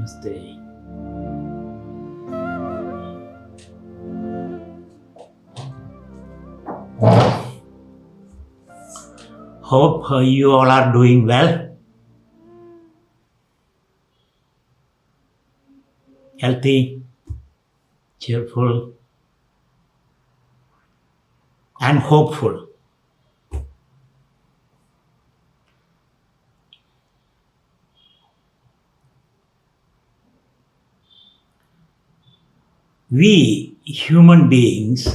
Namaste. Hope you all are doing well, healthy, cheerful, and hopeful. We human beings,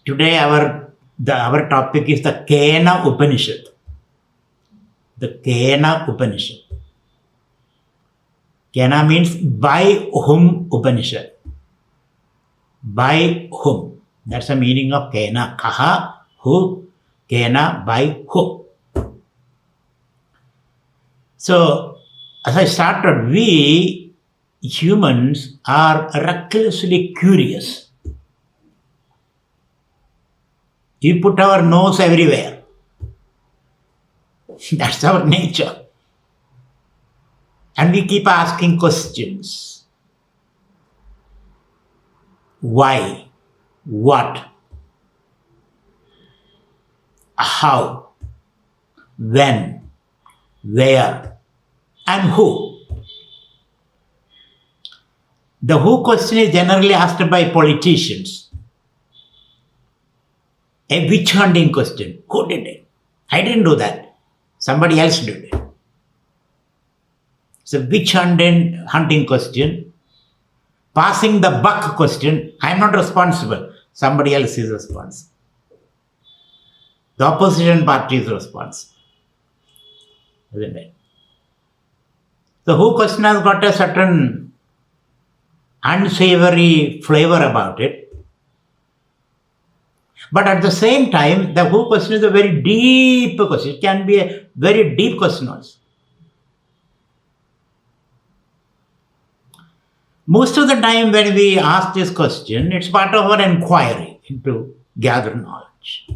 today our topic is the Kena Upanishad. The Kena Upanishad. Kena means by whom Upanishad. By whom. That's the meaning of Kena. Kaha, who, Kena, by whom. So, as I started, we humans are recklessly curious. We put our nose everywhere. That's our nature. And we keep asking questions. Why? What? How? When? Where? And who? The who question is generally asked by politicians. A witch hunting question. Who did it? I didn't do that. Somebody else did it. It's a witch hunting question. Passing the buck question. I am not responsible. Somebody else is responsible. The opposition party is responsible. Isn't it? The who question has got a certain unsavory flavor about it. But at the same time, the who question is a very deep question. It can be a very deep question also. Most of the time when we ask this question, it's part of our enquiry to gather knowledge.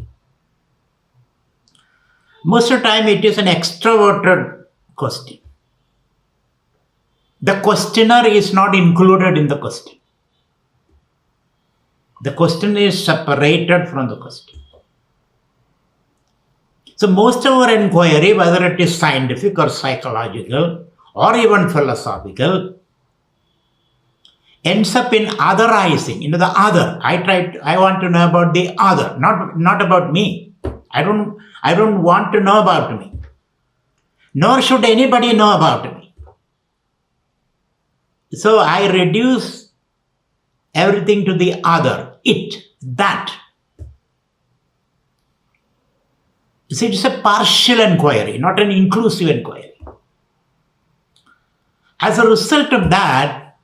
Most of the time it is an extroverted question. The questioner is not included in the question. The question is separated from the question. So most of our inquiry, whether it is scientific or psychological or even philosophical, ends up in otherizing, the other. I want to know about the other, not about me. I don't want to know about me. Nor should anybody know about me. So I reduce everything to the other, it, that. See, it's a partial inquiry, not an inclusive inquiry. As a result of that,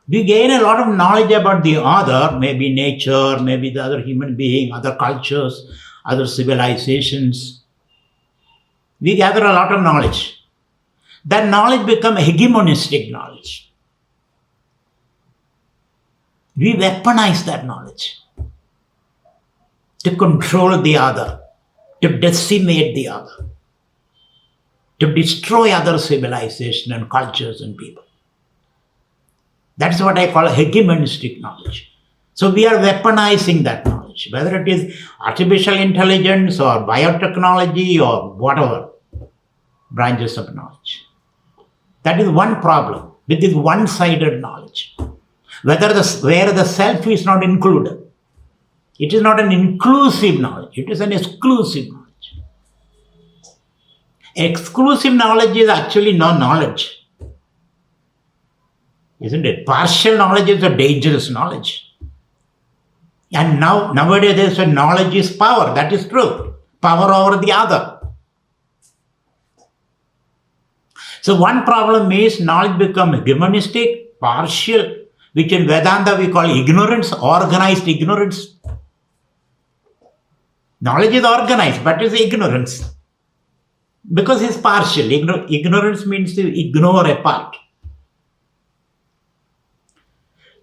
we gain a lot of knowledge about the other, maybe nature, maybe the other human being, other cultures, other civilizations. We gather a lot of knowledge. That knowledge becomes hegemonistic knowledge. We weaponize that knowledge to control the other, to decimate the other, to destroy other civilization and cultures and people. That's what I call hegemonistic knowledge. So we are weaponizing that knowledge, whether it is artificial intelligence or biotechnology or whatever branches of knowledge. That is one problem with this one-sided knowledge. Where the self is not included. It is not an inclusive knowledge. It is an exclusive knowledge. Exclusive knowledge is actually no knowledge. Isn't it? Partial knowledge is a dangerous knowledge. And nowadays they say knowledge is power. That is true. Power over the other. So one problem is knowledge becomes hegemonistic, partial, which in Vedanta we call ignorance, organized ignorance. Knowledge is organized, but it's ignorance. Because it's partial. Ignorance means to ignore a part.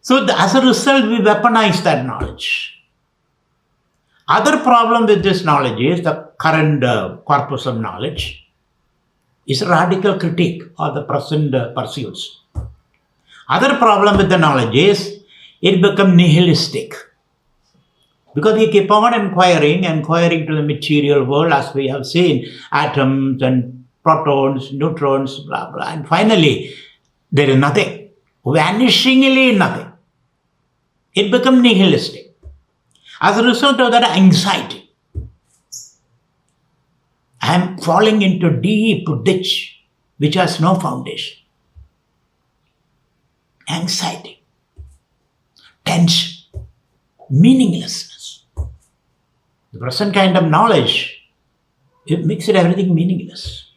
So as a result, we weaponize that knowledge. Other problem with this knowledge is the current corpus of knowledge. It's a radical critique of the present pursuits. Other problem with the knowledge is it becomes nihilistic. Because we keep on inquiring to the material world, as we have seen, atoms and protons, neutrons, blah, blah. And finally, there is nothing. Vanishingly nothing. It becomes nihilistic. As a result of that, anxiety. I am falling into a deep ditch which has no foundation. Anxiety. Tension. Meaninglessness. The present kind of knowledge, it makes everything meaningless.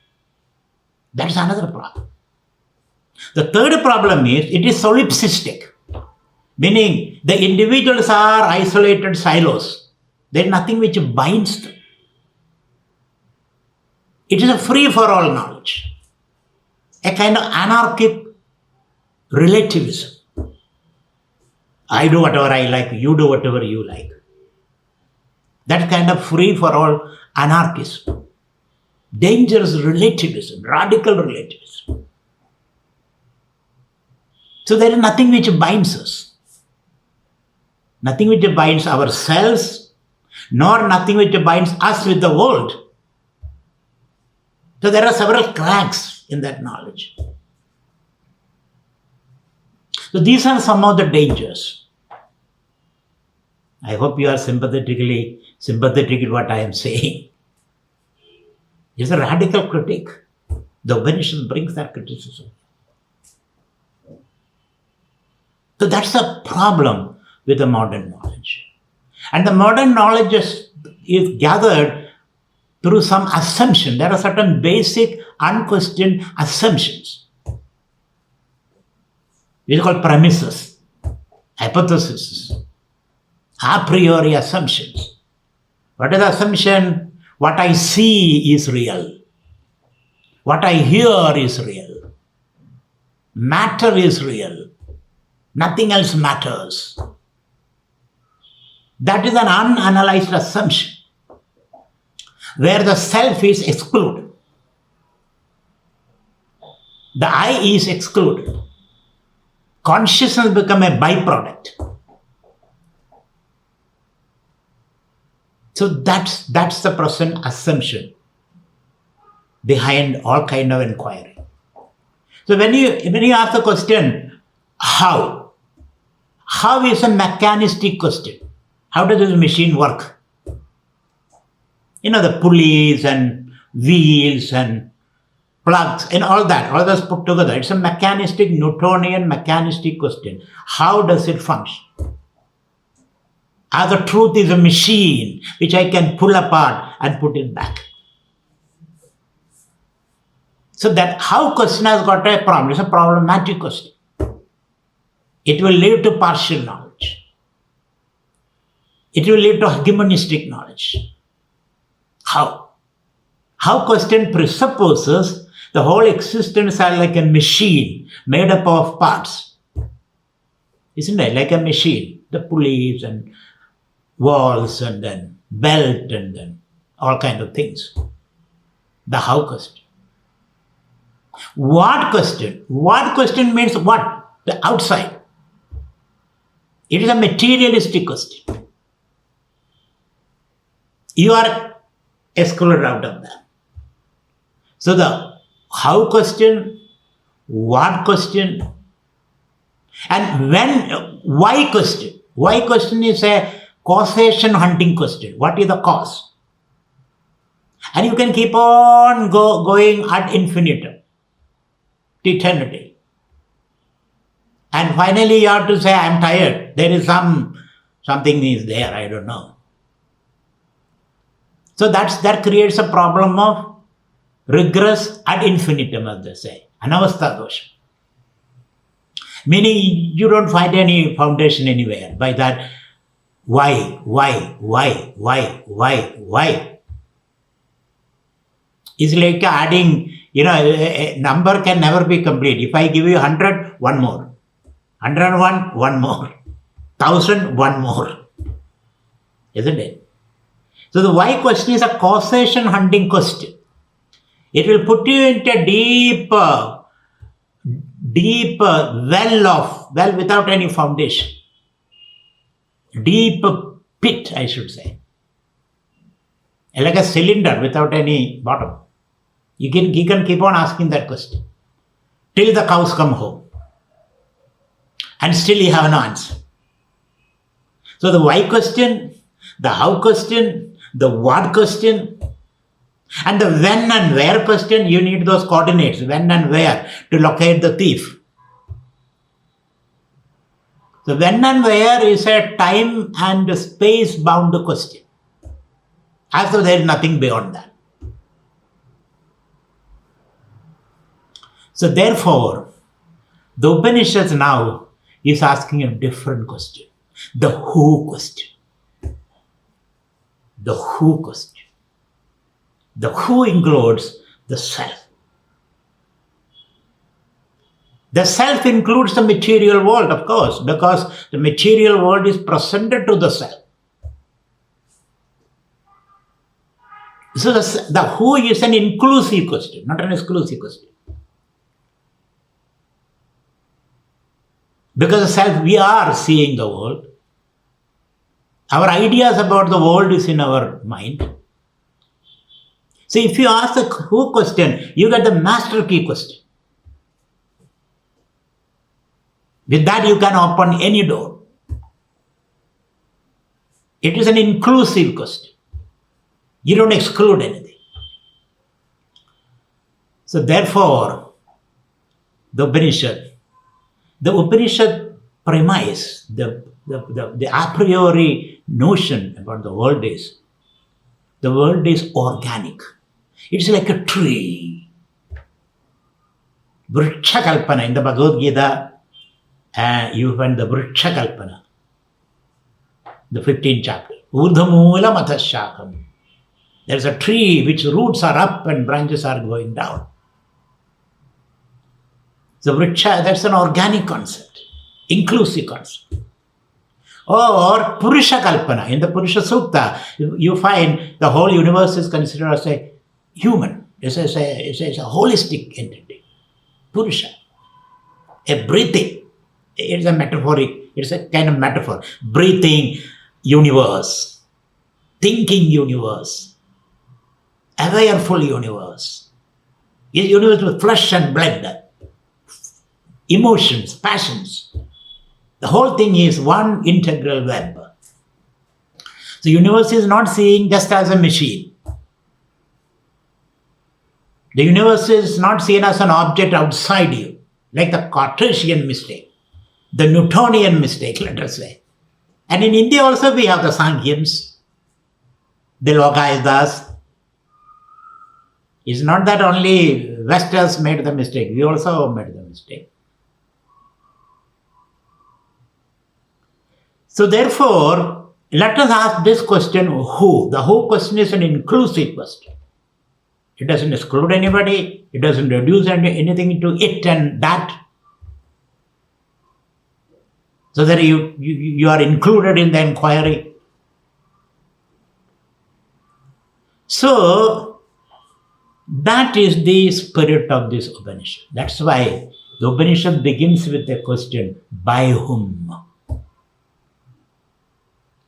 That's another problem. The third problem is it is solipsistic, meaning the individuals are isolated silos. There is nothing which binds them. It is a free-for-all knowledge, a kind of anarchic relativism. I do whatever I like, you do whatever you like. That kind of free-for-all anarchism. Dangerous relativism, radical relativism. So there is nothing which binds us. Nothing which binds ourselves, nor nothing which binds us with the world. So there are several cracks in that knowledge. So these are some of the dangers. I hope you are sympathetic with what I am saying. It's a radical critique. The Upanishads brings that criticism. So that's the problem with the modern knowledge. And the modern knowledge is gathered through some assumption. There are certain basic, unquestioned assumptions. These are called premises, hypotheses, a priori assumptions. What is the assumption? What I see is real. What I hear is real. Matter is real. Nothing else matters. That is an unanalyzed assumption where the self is excluded. The I is excluded. Consciousness becomes a byproduct. So that's the present assumption behind all kind of inquiry. So when you ask the question, how is a mechanistic question. How does this machine work? The pulleys and wheels and plugs and all those put together. It's a mechanistic, Newtonian mechanistic question. How does it function? As the truth is a machine which I can pull apart and put it back. So that how question has got a problem. It's a problematic question. It will lead to partial knowledge. It will lead to hegemonistic knowledge. How? How question presupposes the whole existence are like a machine made up of parts. Isn't it? Like a machine. The pulleys and walls and then belt and then all kind of things. The how question. What question? What question means what? The outside. It is a materialistic question. You are excluded out of that. So the how question, what question, and why question. Why question is a causation hunting question. What is the cause? And you can keep on going ad infinitum, to eternity. And finally you have to say, I am tired. There is something is there, I don't know. So that creates a problem of regress ad infinitum, as they say. Anavastha dosha. Meaning you don't find any foundation anywhere by that why. It's like adding, a number can never be complete. If I give you 100, one more. 101, one more. 1,000, one more. Isn't it? So the why question is a causation hunting question. It will put you into a deep well without any foundation. Deep pit, I should say. Like a cylinder without any bottom. You can keep on asking that question till the cows come home. And still you have no answer. So the why question, the how question, the what question, and the when and where question, you need those coordinates, when and where, to locate the thief. So when and where is a time and space bound question. As though there is nothing beyond that. So therefore, the Upanishads now is asking a different question. The who question. The who question. The who includes the self. The self includes the material world, of course, because the material world is presented to the self. So the who is an inclusive question, not an exclusive question. Because the self, we are seeing the world. Our ideas about the world is in our mind. So if you ask the who question, you get the master key question. With that you can open any door. It is an inclusive question. You don't exclude anything. So therefore, the Upanishad premise, the a priori notion about the world is organic. It's like a tree. Vriksha Kalpana, in the Bhagavad Gita, you find the Vriksha Kalpana, the 15th chapter. Urdhamoola mathashakam. There's a tree which roots are up and branches are going down. So Vriksha, that's an organic concept, inclusive concept. Or Purusha Kalpana, in the Purusha Sukta, you find the whole universe is considered as a human. It's a holistic entity. Purusha. A breathing. It's a metaphoric, it's a kind of metaphor. Breathing universe. Thinking universe. Awareful universe. A universe with flesh and blood. Emotions, passions. The whole thing is one integral web. The universe is not seen just as a machine. The universe is not seen as an object outside you, like the Cartesian mistake, the Newtonian mistake, let us say. And in India also we have the Sankhyains, the Lokayutas. It's not that only Westerners made the mistake, we also made the mistake. So therefore, let us ask this question, who? The who question is an inclusive question. It doesn't exclude anybody. It doesn't reduce anything into it and that. So that you are included in the enquiry. So that is the spirit of this Upanishad. That's why the Upanishad begins with a question, by whom?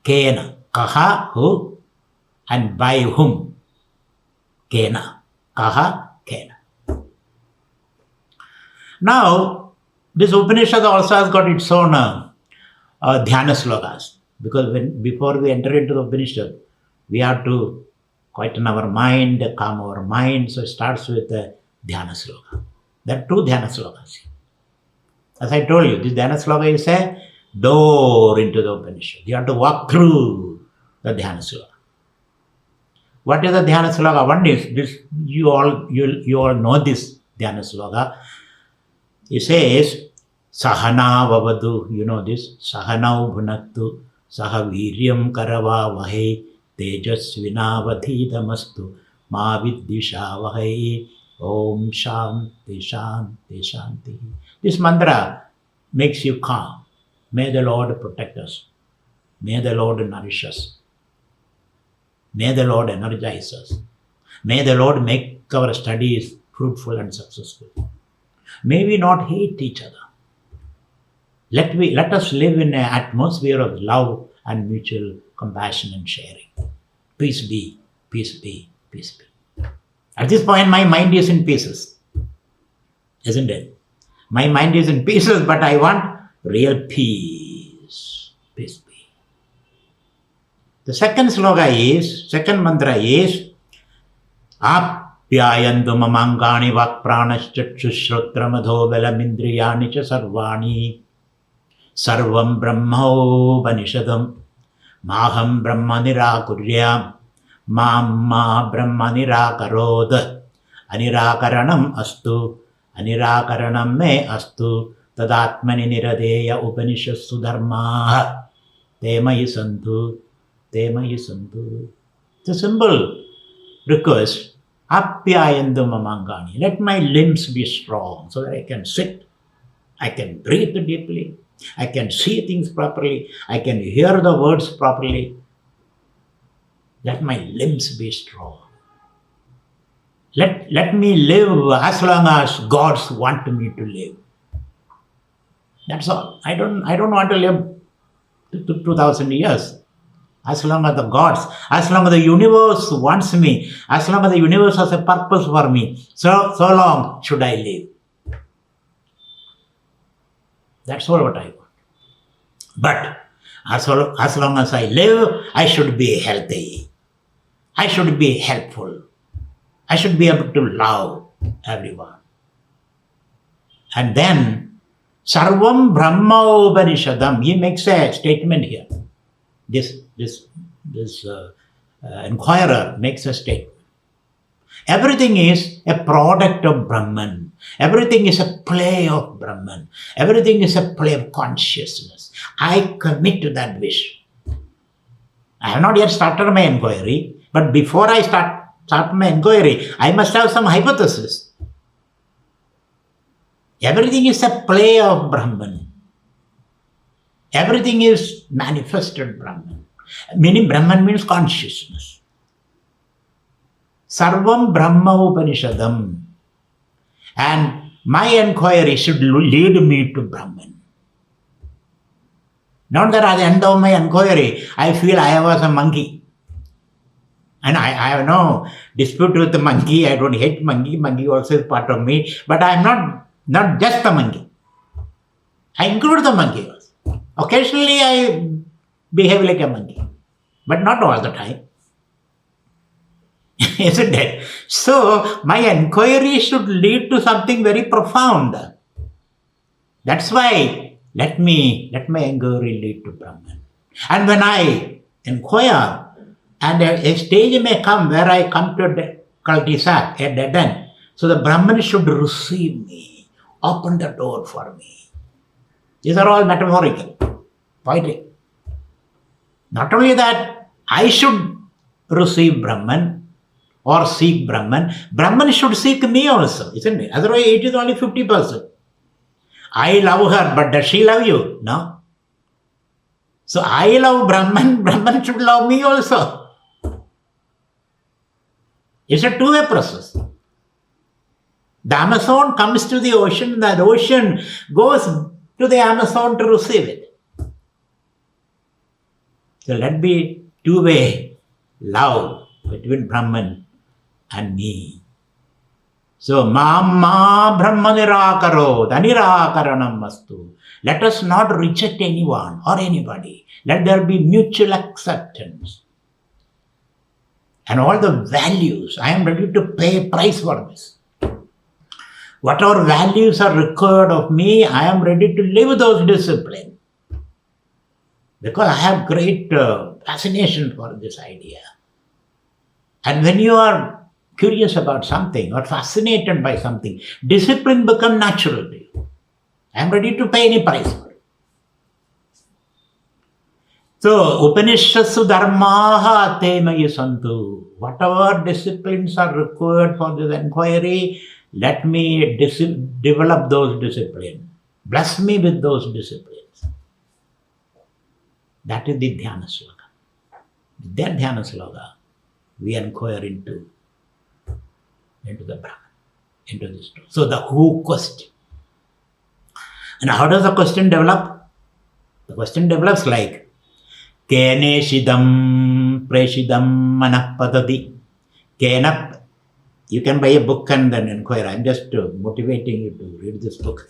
Kena, kaha, who, and by whom? Kena, kaha, kena. Now, this Upanishad also has got its own dhyana slokas. Because before we enter into the Upanishad, we have to quieten our mind, calm our mind. So it starts with the dhyana sloka. There are two dhyana slokas. As I told you, this dhyana sloka is a door into the Upanishad. You have to walk through the dhyana sloka. What is the dhyana sloka? One is this. You all know this dhyana sloka. It says, Sahana vavadu. You know this. Sahanau bhunaktu. Saha viryam karava vahe. Tejasvina vadhidamastu. Ma viddisha vahe. Om shanti shanti shanti. This mantra makes you calm. May the Lord protect us. May the Lord nourish us. May the Lord energize us. May the Lord make our studies fruitful and successful. May we not hate each other. Let us live in an atmosphere of love and mutual compassion and sharing. Peace be, peace be, peace be. At this point, my mind is in pieces, isn't it? My mind is in pieces, but I want real peace. Peace be. The second mantra is Apyayandu mamangani vakpranaschachushrotramadho velamindriyani cha sarvani sarvam brahmaupanishadam maham brahma nirakuryam mamma brahma nirakarod anirakaranam astu anirakaranam me astu tadatmani niradeya upanishasu dharma temayi santu. It's a simple request. Apyayandu mamangani. Let my limbs be strong so that I can sit, I can breathe deeply, I can see things properly, I can hear the words properly. Let my limbs be strong. Let me live as long as gods want me to live. That's all. I don't want to live to 2,000 years. As long as the gods, as long as the universe wants me, as long as the universe has a purpose for me, so long should I live. That's all what I want. But as long as I live, I should be healthy. I should be helpful. I should be able to love everyone. And then, Sarvam Brahma Upanishadam, he makes a statement here. This inquirer makes a statement. Everything is a product of Brahman. Everything is a play of Brahman. Everything is a play of consciousness. I commit to that wish. I have not yet started my inquiry, but before I start my inquiry, I must have some hypothesis. Everything is a play of Brahman. Everything is manifested Brahman. Meaning Brahman means consciousness. Sarvam Brahma Upanishadam. And my inquiry should lead me to Brahman. Not that at the end of my inquiry, I feel I was a monkey. And I have no dispute with the monkey. I don't hate monkey. Monkey also is part of me. But I am not just a monkey. I include the monkey also. Occasionally I behave like a monkey. But not all the time. Isn't it? So, my inquiry should lead to something very profound. That's why let my inquiry lead to Brahman. And when I inquire, and a stage may come where I come to a cul-de-sac, a dead end, so the Brahman should receive me, open the door for me. These are all metaphorical, poetic. Not only that, I should receive Brahman or seek Brahman. Brahman should seek me also, isn't it? Otherwise, it is only 50%. I love her, but does she love you? No. So I love Brahman, Brahman should love me also. It's a two-way process. The Amazon comes to the ocean, the ocean goes to the Amazon to receive it. So let be two-way love between Brahman and me. So, Mamma Brahma Nirakaro, Danirakaranam Mastu. Let us not reject anyone or anybody. Let there be mutual acceptance. And all the values, I am ready to pay a price for this. Whatever values are required of me, I am ready to live those disciplines. Because I have great fascination for this idea. And when you are curious about something or fascinated by something, discipline becomes natural to you. I am ready to pay any price for it. So, Upanishads dharmaha temayi santu. Whatever disciplines are required for this inquiry, let me develop those disciplines. Bless me with those disciplines. That is the Dhyana Sloka. With that Dhyana Sloka, we inquire into into the Brahman, into this truth. So the who question. And how does the question develop? The question develops like Kene shidam preshidam manapatati. Kena. You can buy a book and then inquire. I'm just motivating you to read this book,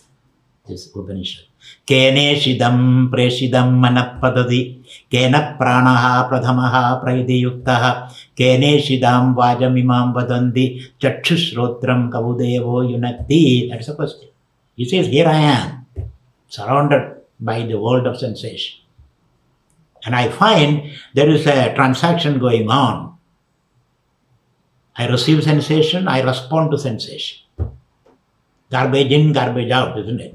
this Upanishad. Kene shidam preshidam manapatati. Kena pranaha pradhamaha praidiyuktaha. Kene shidam vajamimam vadanti. Chakshushrotram kavudevo yunakti. That's the question. He says, here I am, surrounded by the world of sensation. And I find there is a transaction going on. I receive sensation, I respond to sensation. Garbage in, garbage out, isn't it?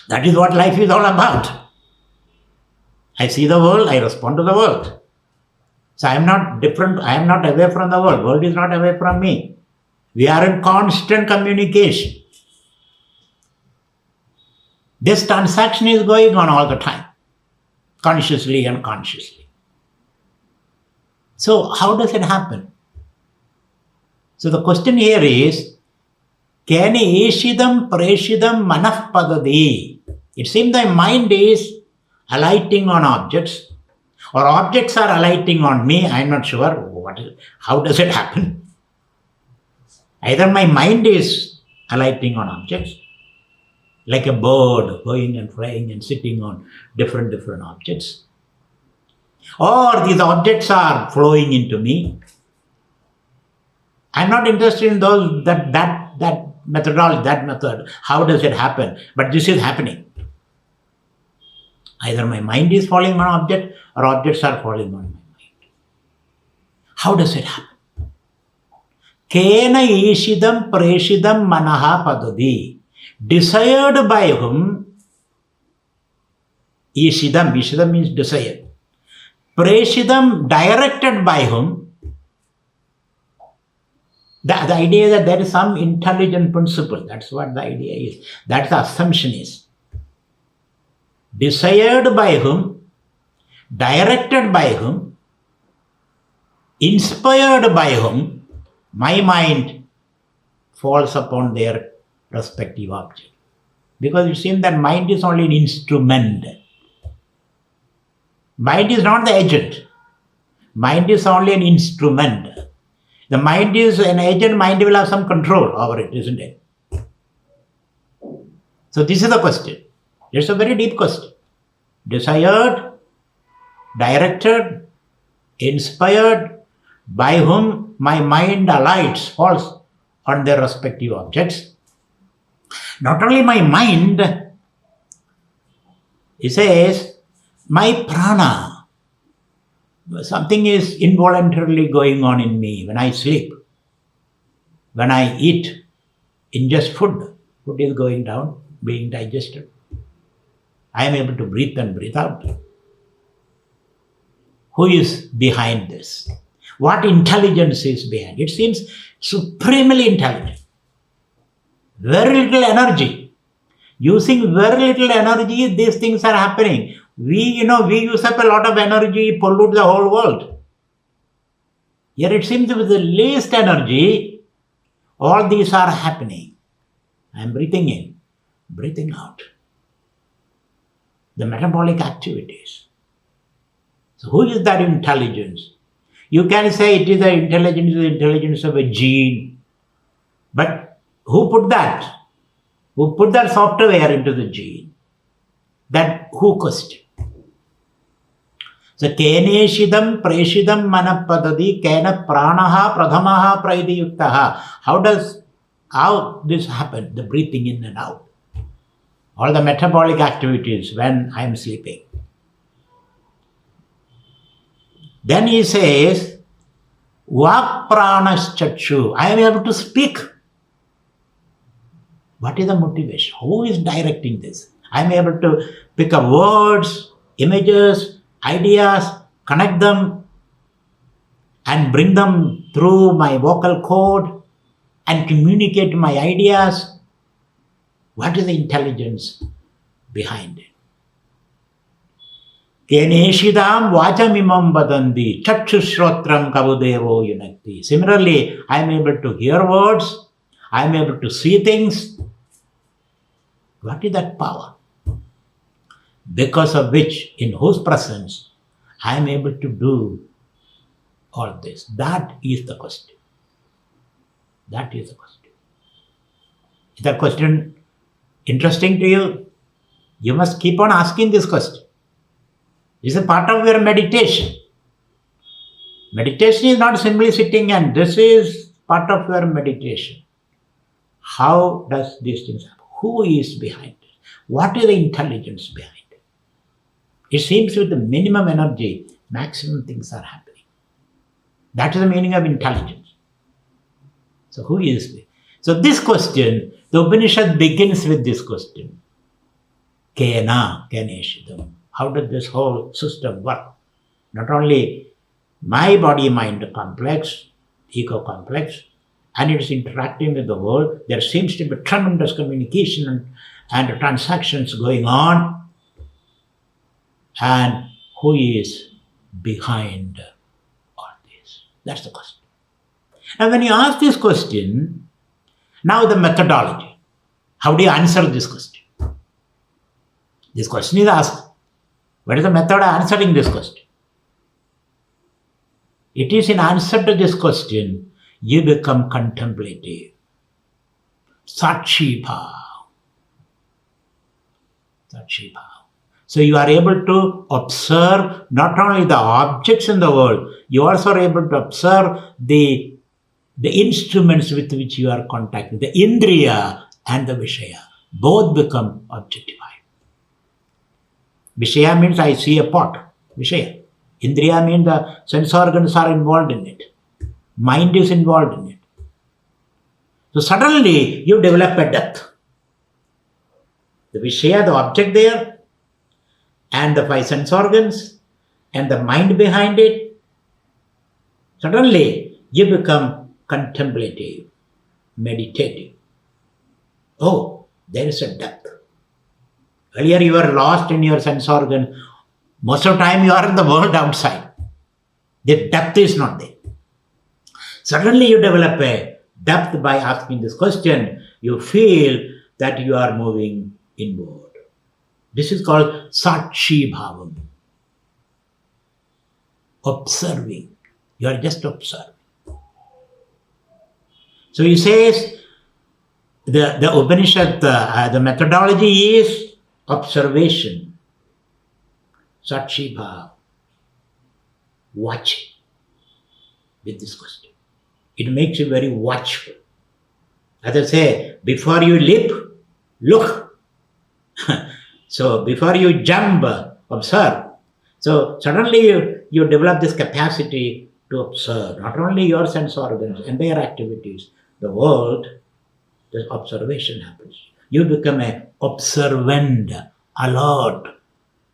That is what life is all about. I see the world, I respond to the world. So I am not different, I am not away from the world. The world is not away from me. We are in constant communication. This transaction is going on all the time, consciously and unconsciously. So how does it happen? So the question here is, Kani ishidam preshidam manah padadi. It seems the mind is alighting on objects, or objects are alighting on me. I'm not sure how does it happen. Either my mind is alighting on objects, like a bird going and flying and sitting on different objects, or these objects are flowing into me. I'm not interested in those that methodology, that method. How does it happen? But this is happening. Either my mind is falling on object, or objects are falling on my mind. How does it happen? Kena ishidam preshidam manaha padadi. Desired by whom? Ishidam. Ishidam means desire. Preshidam, directed by whom? The idea is that there is some intelligent principle. That's what the idea is. That's the assumption is. Desired by whom? Directed by whom? Inspired by whom? My mind falls upon their respective object. Because it seems that mind is only an instrument. Mind is not the agent. Mind is only an instrument. The mind is an agent, mind will have some control over it, isn't it? So this is the question. It's a very deep question. Desired, directed, inspired, by whom my mind alights, falls on their respective objects. Not only my mind, he says, my prana. Something is involuntarily going on in me when I sleep. When I eat, ingest food is going down, being digested. I am able to breathe and breathe out. Who is behind this? What intelligence is behind? It seems supremely intelligent. Very little energy. Using very little energy, these things are happening. We use up a lot of energy, pollute the whole world. Here it seems with the least energy, all these are happening. I am breathing in, breathing out. The metabolic activities. So who is that intelligence? You can say it is the intelligence of a gene. But who put that? Who put that software into the gene? That who question? So keneshidam preshidam manapadadi kena pranaha pradhamaha praidiyuktaha. How this happen? The breathing in and out. All the metabolic activities when I am sleeping. Then he says, Vak pranaschakshu. I am able to speak. What is the motivation? Who is directing this? I am able to pick up words, images, ideas, connect them, and bring them through my vocal cord and communicate my ideas. What is the intelligence behind it? Keneshidam vachamimam vadandi chakshushrotram kavudevo yunakti. Similarly, I am able to hear words, I am able to see things. What is that power? Because of which, in whose presence, I am able to do all this. That is the question. That is the question. Is that question interesting to you? You must keep on asking this question. It's a part of your meditation. Meditation is not simply sitting, and this is part of your meditation. How does these things happen? Who is behind it? What is the intelligence behind it? It seems with the minimum energy, maximum things are happening. That is the meaning of intelligence. So who is it? So this question, the Upanishad begins with this question. Kena, Keneshidam. How does this whole system work? Not only my body-mind complex, ego complex, and it is interacting with the world. There seems to be tremendous communication and transactions going on. And who is behind all this? That's the question. And when you ask this question, now the methodology. How do you answer this question? This question is asked. What is the method of answering this question? It is in answer to this question, you become contemplative. Sakshi bhav. Sakshi bhav. So you are able to observe not only the objects in the world, you also are able to observe the instruments with which you are contacting. The indriya and the vishaya both become objectified. Vishaya means I see a pot. Vishaya. Indriya means the sense organs are involved in it. Mind is involved in it. So suddenly you develop a depth. The Vishaya, the object there, and the five sense organs, and the mind behind it. Suddenly you become contemplative, meditative. Oh, there is a depth. Earlier you were lost in your sense organ. Most of the time you are in the world outside. The depth is not there. Suddenly you develop a depth by asking this question. You feel that you are moving inward. This is called Sakshi Bhavam. Observing. You are just observing. So he says the Upanishad, the methodology is observation, Sakshi Bhav, watching with this question. It makes you very watchful. As I say, before you leap, look. So before you jump, observe. So suddenly you develop this capacity to observe not only your sense organs and their activities, the world, this observation happens. You become an observant, alert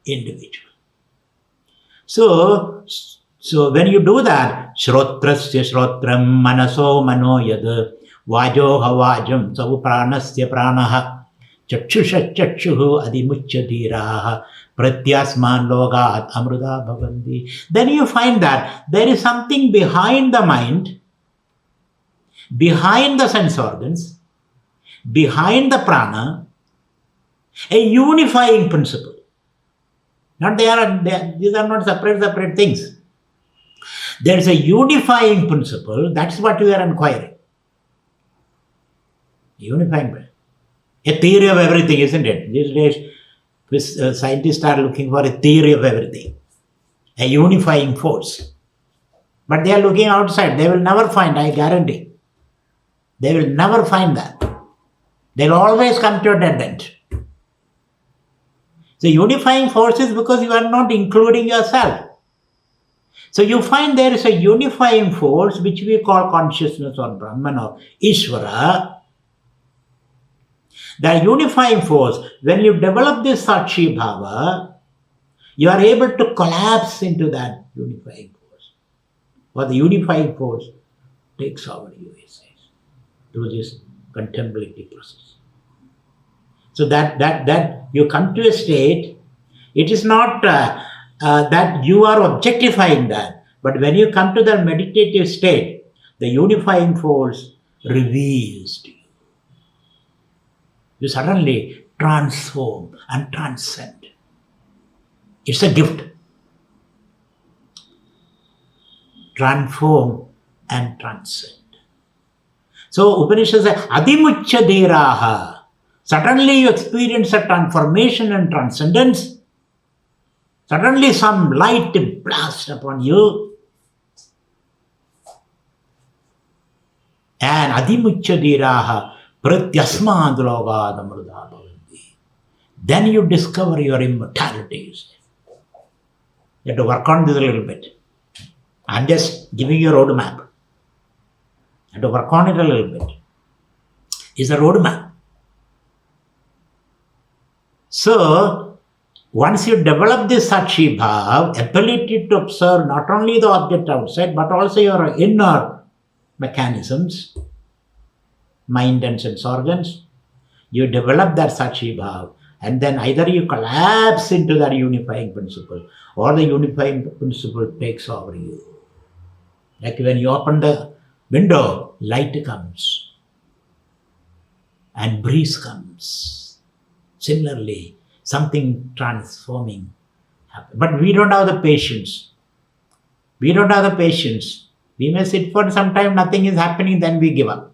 individual. So when you do that, shrotrasya shrotram manaso mano yad vajoha vajam savu pranasya pranaha chakshusha chakshuhu adimuchya dhiraha pratyasman logat amruda bhavanti. Then you find that there is something behind the mind, behind the sense organs, behind the prana, a unifying principle. These are not separate things. There is a unifying principle. That's what we are inquiring. Unifying principle. A theory of everything, isn't it? These days, scientists are looking for a theory of everything. A unifying force. But they are looking outside. They will never find, I guarantee. They will never find that. They'll always come to a dead end. The unifying force is because you are not including yourself. So you find there is a unifying force which we call consciousness or Brahman or Ishvara. The unifying force, when you develop this Sakshi Bhava, you are able to collapse into that unifying force. Or the unifying force takes over you, he says, through this contemplative process. So that you come to a state, it is not that you are objectifying that. But when you come to the meditative state, the unifying force reveals to you. You suddenly transform and transcend. It's a gift. Transform and transcend. So Upanishads say, Adimucha deraha. Suddenly you experience a transformation and transcendence. Suddenly some light blasts upon you. And Adimucha deraha pratyasmad logad amruda bhavanti. Then you discover your immortality. You have to work on this a little bit. I'm just giving you a roadmap. You have to work on it a little bit. It's a roadmap. So, once you develop this Sachi Bhav, ability to observe not only the object outside, but also your inner mechanisms, mind and sense organs, you develop that Sachi Bhav, and then either you collapse into that unifying principle, or the unifying principle takes over you. Like when you open the window, light comes, and breeze comes. Similarly, something transforming happens. But we don't have the patience. We don't have the patience. We may sit for some time, nothing is happening, then we give up.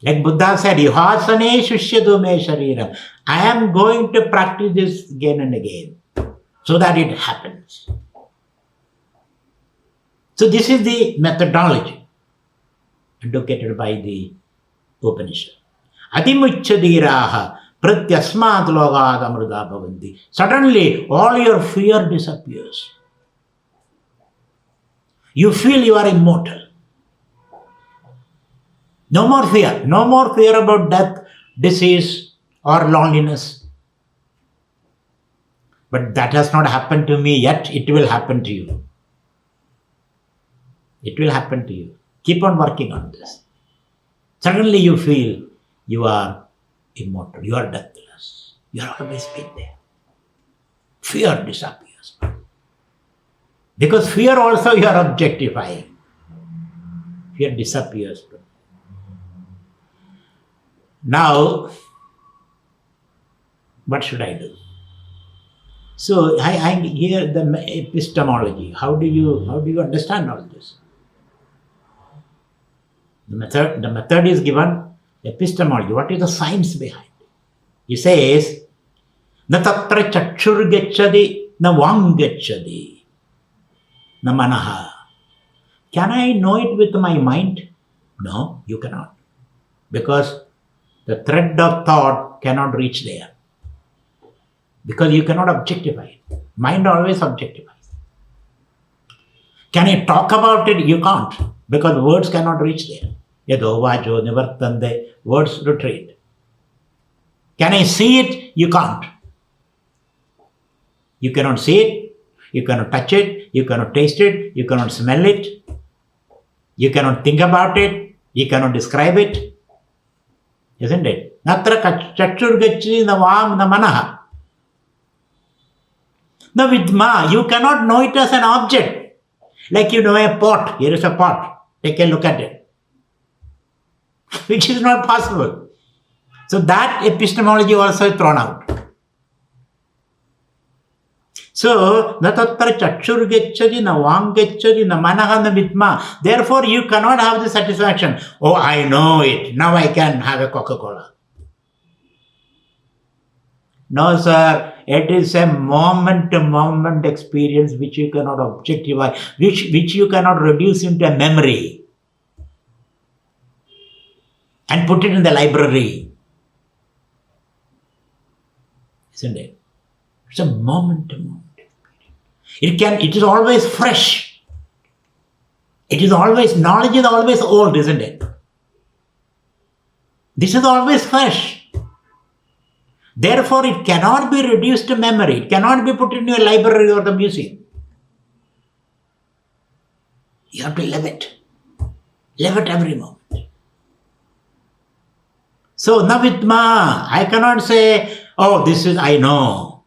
Like Buddha said, Yuhasane Shushyato me shariram. I am going to practice this again and again so that it happens. So this is the methodology advocated by the Upanishad. Adimuchadiraha pratyasmat logad amruda bhavanti. Suddenly all your fear disappears. You feel you are immortal. No more fear. No more fear about death, disease, or loneliness. But that has not happened to me yet. It will happen to you. It will happen to you. Keep on working on this. Suddenly you feel you are immortal. You are deathless. You are always been there. Fear disappears. Because fear also you are objectifying. Fear disappears. Now, what should I do? So I hear the epistemology. How do you understand all this? The method is given. Epistemology. What is the science behind it? He says, na tatra chakshur gacchadi, na vang gacchadi, na manaha. Can I know it with my mind? No, you cannot. Because the thread of thought cannot reach there. Because you cannot objectify it. Mind always objectifies. Can you talk about it? You can't. Because words cannot reach there. Yado vajo nivartande. Words retreat. Can I see it? You can't. You cannot see it. You cannot touch it. You cannot taste it. You cannot smell it. You cannot think about it. You cannot describe it. Isn't it? Natra chakshur gacchadi na vam na manaha. Na vidma. You cannot know it as an object. Like you know a pot. Here is a pot. Take a look at it. Which is not possible. So that epistemology also is thrown out. So, na tatra chakshur gacchadi, na vam gacchadi, na manaha na vidma. Therefore, you cannot have the satisfaction. Oh, I know it. Now I can have a Coca-Cola. No, sir. It is a moment-to-moment experience which you cannot objectify, which you cannot reduce into a memory and put it in the library. Isn't it? It's a moment-to-moment experience. It is always fresh. It is always, knowledge is always old, isn't it? This is always fresh. Therefore, it cannot be reduced to memory. It cannot be put in your library or the museum. You have to live it. Live it every moment. So, na vidma. I cannot say, oh, this is, I know.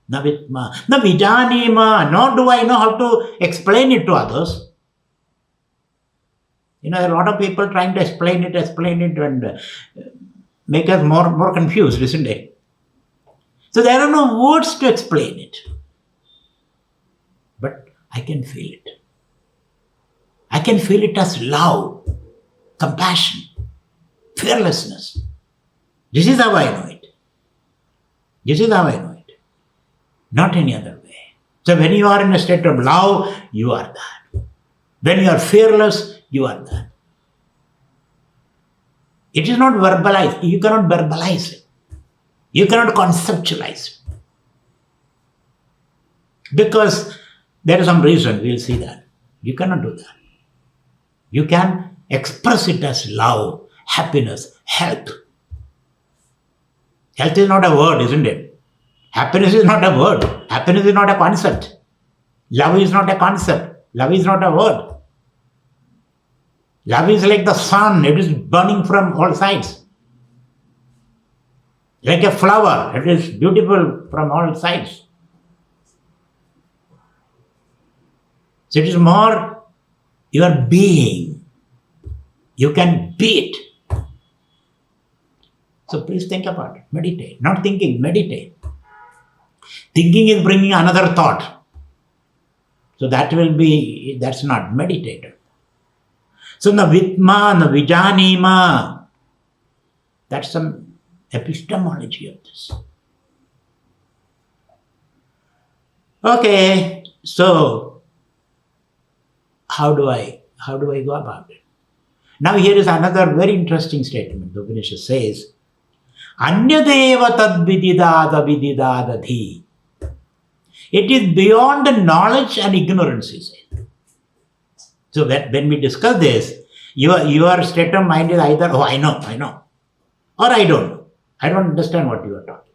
Na vidma, na vijanima, nor do I know how to explain it to others. There are a lot of people trying to explain it and make us more confused, isn't it? So there are no words to explain it. But I can feel it. I can feel it as love, compassion, fearlessness. This is how I know it. This is how I know it. Not any other way. So when you are in a state of love, you are that. When you are fearless, you are that. It is not verbalized. You cannot verbalize it. You cannot conceptualize it. Because there is some reason, we'll see that. You cannot do that. You can express it as love, happiness, health. Health is not a word, isn't it? Happiness is not a word. Happiness is not a concept. Love is not a concept. Love is not a word. Love is like the sun. It is burning from all sides. Like a flower. It is beautiful from all sides. So it is more your being. You can be it. So please think about it. Meditate. Not thinking, meditate. Thinking is bringing another thought. So that's not meditative. So na vidma, na vijanima. That's some epistemology of this. Okay, so how do I go about it? Now here is another very interesting statement. The Upanishad says, Anyadeva tad vididada vididadadhi. It is beyond the knowledge and ignorance, he said. So when we discuss this, your state of mind is either, oh, I know, or I don't know. I don't understand what you are talking.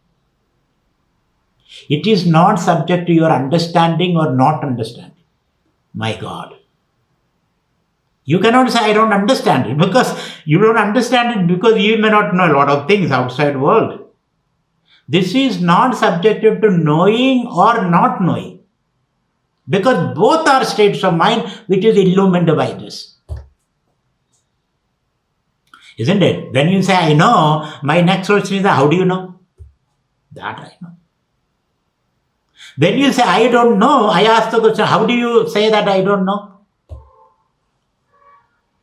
It is not subject to your understanding or not understanding. My God. You cannot say, I don't understand it, because you don't understand it because you may not know a lot of things outside world. This is not subjective to knowing or not knowing, because both are states of mind which is illumined by this. Isn't it? When you say, I know, my next question is, how do you know? That I know. When you say, I don't know, I ask the question, how do you say that I don't know?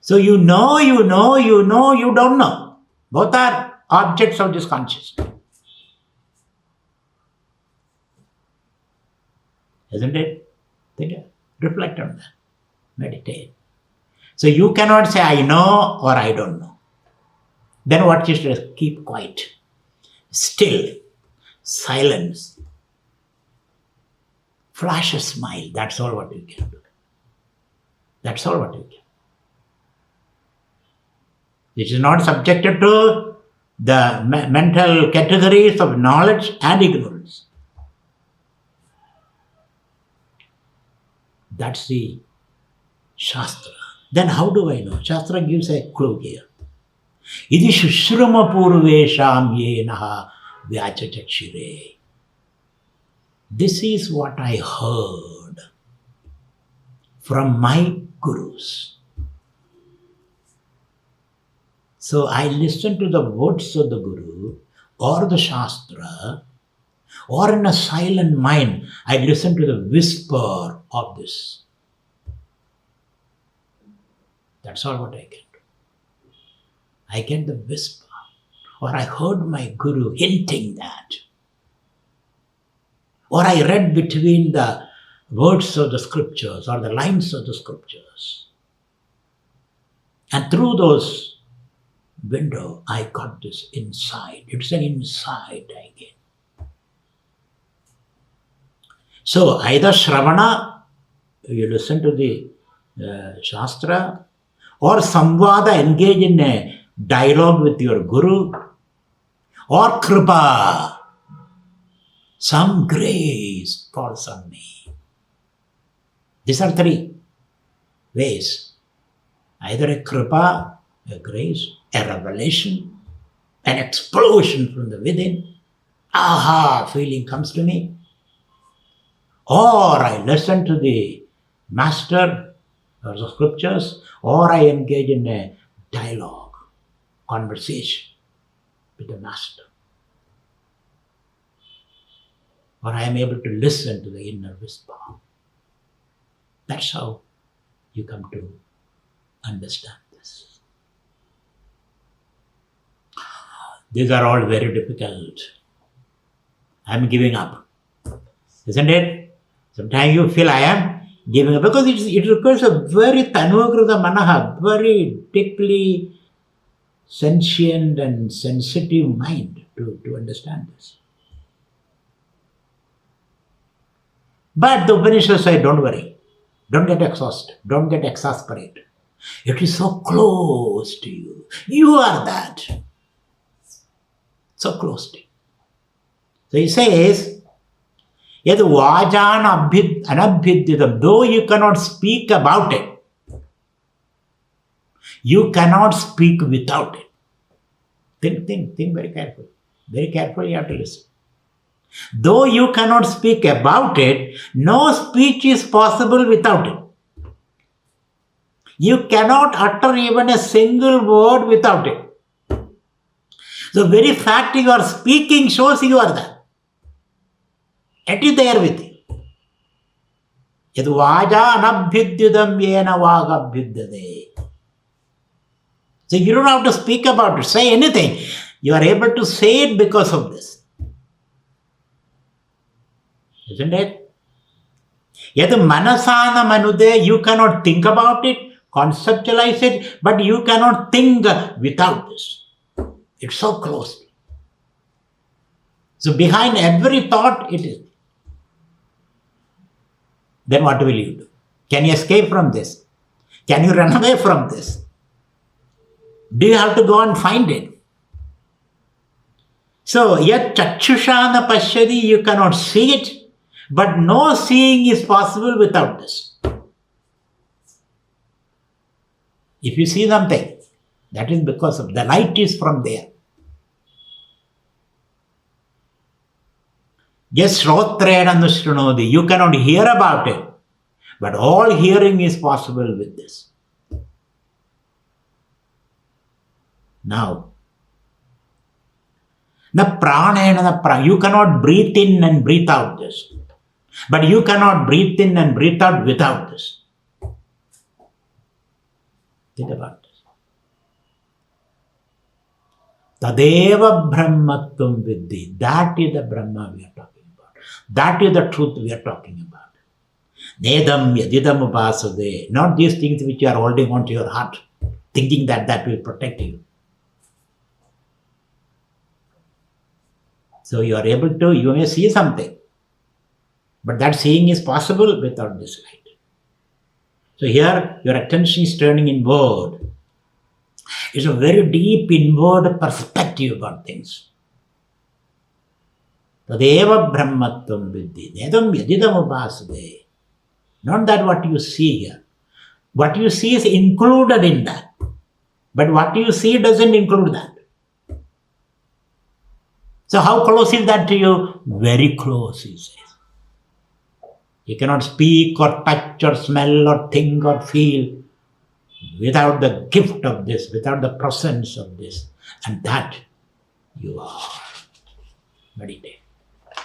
So you know, you don't know. Both are objects of this consciousness. Isn't it? Think, reflect on that. Meditate. So you cannot say, I know or I don't know. Then what you should keep quiet. Still. Silence. Flash a smile. That's all what you can do. That's all what you can. It is not subjected to the mental categories of knowledge and ignorance. That's the Shastra. Then how do I know? Shastra gives a clue here. Idi shushrama purvesham yenaha vyachachakshire. This is what I heard from my gurus. So I listen to the words of the Guru or the Shastra, or in a silent mind, I listen to the whisper of this. That's all what I get. I get the whisper, or I heard my Guru hinting that, or I read between the words of the scriptures or the lines of the scriptures. And through those window, I got this insight. It's an insight I get. So either Shravana, you listen to the Shastra, or Samvada, engage in a dialogue with your Guru, or Kripa, some grace falls on me. These are three ways. Either a Kripa, a grace, a revelation, an explosion from the within, aha, feeling comes to me, or I listen to the master or the scriptures, or I engage in a dialogue, conversation with the master, or I am able to listen to the inner whisper. That's how you come to understand this. These are all very difficult. I'm giving up. Isn't it? Sometimes you feel I am giving up because it requires a very tanuakrita manaha, very deeply sentient and sensitive mind to understand this. But the Upanishads say, don't worry. Don't get exhausted. Don't get exasperated. It is so close to you. You are that. So close to you. So he says, Yad vajan anabhididam, though you cannot speak about it, you cannot speak without it. Think very carefully. Very carefully you have to listen. Though you cannot speak about it, no speech is possible without it. You cannot utter even a single word without it. The very fact you are speaking shows you are there. It is there with you. Yad vaja anabhidyudam yena vagabhyudyade. So you don't have to speak about it, say anything. You are able to say it because of this. Isn't it? Yad manasana manude, you cannot think about it, conceptualize it, but you cannot think without this. It's so close. So behind every thought, it is. Then what will you do? Can you escape from this? Can you run away from this? Do you have to go and find it? So, yat chakshushana pashyadi, you cannot see it, but no seeing is possible without this. If you see something, that is because of the light is from there. Yes, shrotrena nushrunodi, you cannot hear about it, but all hearing is possible with this. Now, you cannot breathe in and breathe out this, but you cannot breathe in and breathe out without this. Think about this. Tadeva brahmatvam viddhi. That is the Brahma we are talking about. That is the truth we are talking about. Nedam yadidam upasade. Not these things which you are holding onto your heart, thinking that that will protect you. So you are able to, you may see something, but that seeing is possible without this light. So here your attention is turning inward. It's a very deep inward perspective about things. Tadeva brahmatvam viddhi. Nedam yadidam upasade. Not that what you see here. What you see is included in that. But what you see doesn't include that. So how close is that to you? Very close, he says. You cannot speak or touch or smell or think or feel without the gift of this, without the presence of this. And that you are. Meditate.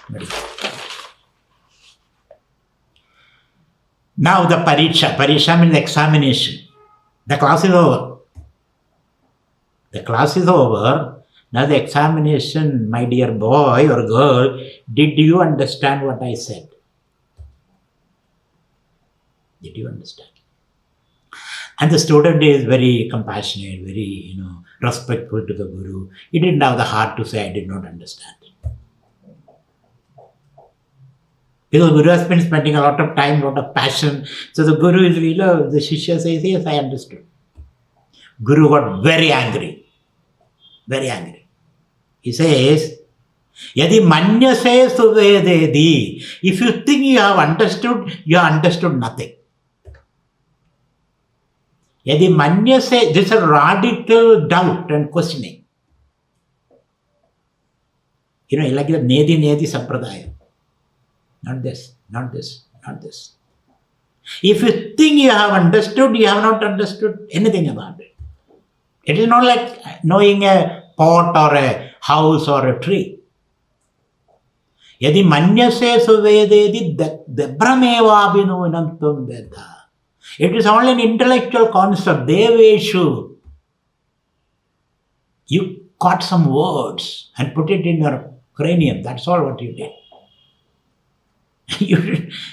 Meditate. Now the pariksha. Pariksha means examination. The class is over. The class is over. Now the examination, my dear boy or girl, did you understand what I said? Did you understand? And the student is very compassionate, very, respectful to the Guru. He didn't have the heart to say, I did not understand it. Because Guru has been spending a lot of time, a lot of passion. So the Guru is, the Shishya says, yes, I understood. Guru got very angry. Very angry. He says, Yadi manyase suvededi. If you think you have understood nothing. Yadi manyase, this is a radical doubt and questioning. Like the Nedi Sampradaya. Not this. Not this, not this. If you think you have understood, you have not understood anything about it. It is not like knowing a pot or a house or a tree. Yadi manyase suvededi debhramevaabhinunam tum vedha. It is only an intellectual concept. Deveshu. You caught some words and put it in your cranium. That's all what you did.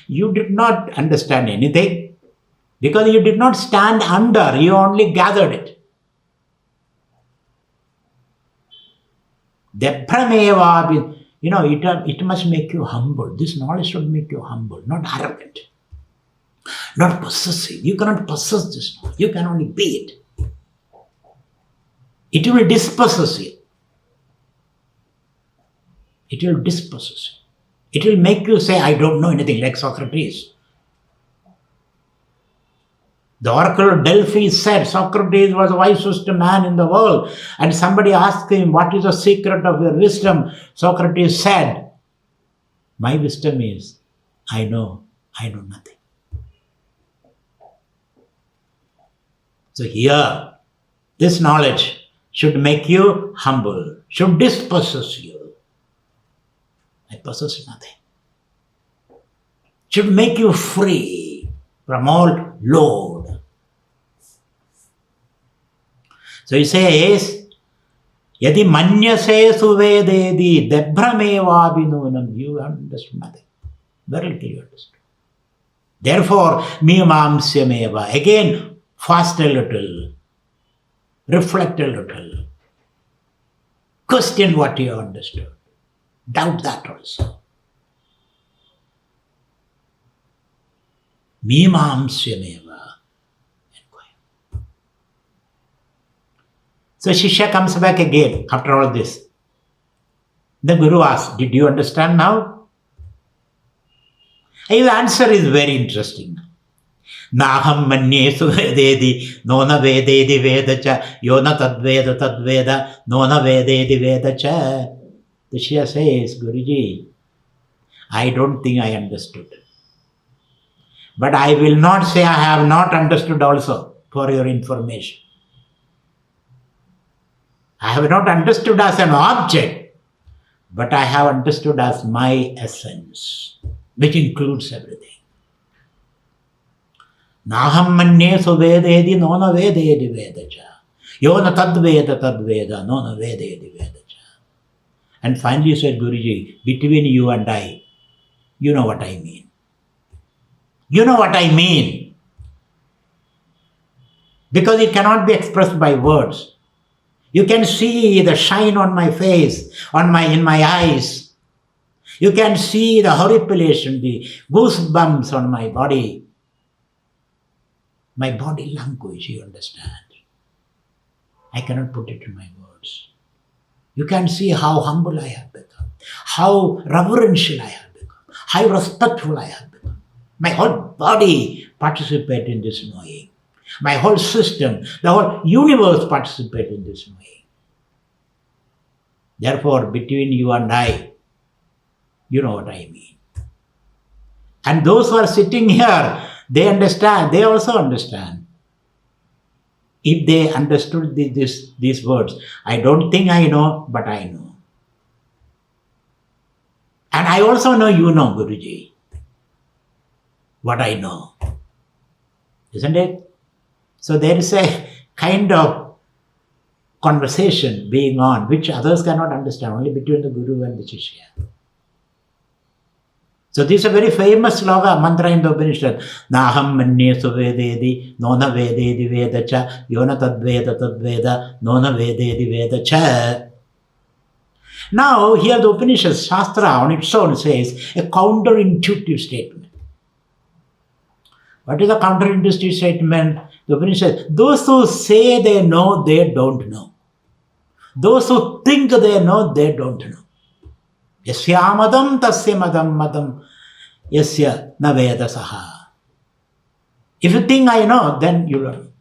You did not understand anything because you did not stand under. You only gathered it. Debhramevaabhinunam. It must make you humble. This knowledge should make you humble, not arrogant, not possessive. You cannot possess this knowledge. You can only be it. It will dispossess you. It will dispossess you. It will make you say, I don't know anything, like Socrates. The oracle of Delphi said Socrates was the wisest man in the world. And somebody asked him, what is the secret of your wisdom? Socrates said, my wisdom is, I know nothing. So here, this knowledge should make you humble, should dispossess you. I possess nothing. Should make you free from all load. So he says, Yadi manyase suvededi debhramevaabhinunam. You understood nothing. Very little you understood. Therefore, mimamsyameva. Again, fast a little. Reflect a little. Question what you understood. Doubt that also. Mimamsyameva. So Shishya comes back again after all this. The Guru asks, did you understand now? His answer is very interesting. Naham manye suvededi nona vededi vedacha yona tadveda nona vededi vedacha. The Shishya says, Guruji, I don't think I understood. But I will not say I have not understood also, for your information. I have not understood as an object, but I have understood as my essence, which includes everything. Naham manye suvededi nona vededi vedacha. Yona tadveda nona vededi vedacha. And finally said, Guruji, between you and I, you know what I mean. You know what I mean. Because it cannot be expressed by words. You can see the shine on my face, in my eyes. You can see the horripilation, the goosebumps on my body. My body language, you understand. I cannot put it in my words. You can see how humble I have become, how reverential I have become, how respectful I have become. My whole body participates in this knowing. My whole system, the whole universe participates in this knowing. Therefore, between you and I, you know what I mean. And those who are sitting here, they understand, they also understand. If they understood these words, I don't think I know, but I know. And I also know you know, Guruji, what I know. Isn't it? So there is a kind of conversation being on, which others cannot understand, only between the Guru and the Shishya. So this is a very famous sloka, mantra in the Upanishad. Naham manye suvededi, nona vededi vedacha, yona tadveda, nona vededi vedacha. Now, here the Upanishad Shastra on its own says a counterintuitive statement. What is a counterintuitive statement? The Upanishad, those who say they know, they don't know. Those who think they know, they don't know. Yasya madam tasya madam yasya na veda saha. If you think I know, then you learn.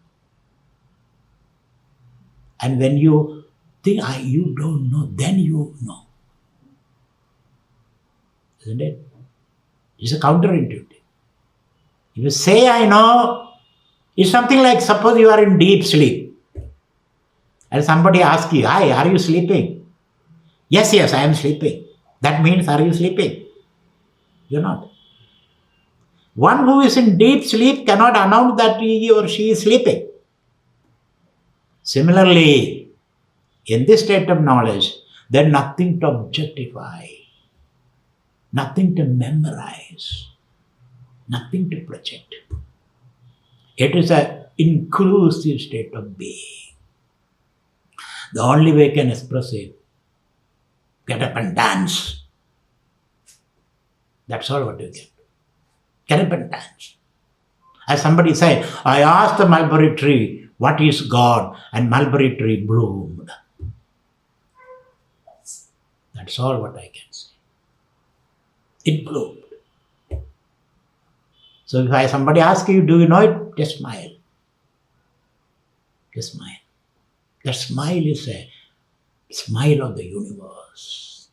And when you think you don't know, then you know. Isn't it? It's a counterintuitive. If you say, I know, it's something like, suppose you are in deep sleep and somebody asks you, hi, are you sleeping? Yes, I am sleeping. That means, are you sleeping? You're not. One who is in deep sleep cannot announce that he or she is sleeping. Similarly, in this state of knowledge, there is nothing to objectify, nothing to memorize, nothing to project. It is an inclusive state of being. The only way you can express it, get up and dance. That's all what you get. Get up and dance. As somebody said, I asked the mulberry tree, what is God? And mulberry tree bloomed. That's all what I can say. It bloomed. So if somebody asks you, do you know it? Just smile. Just smile. That smile is a smile of the universe.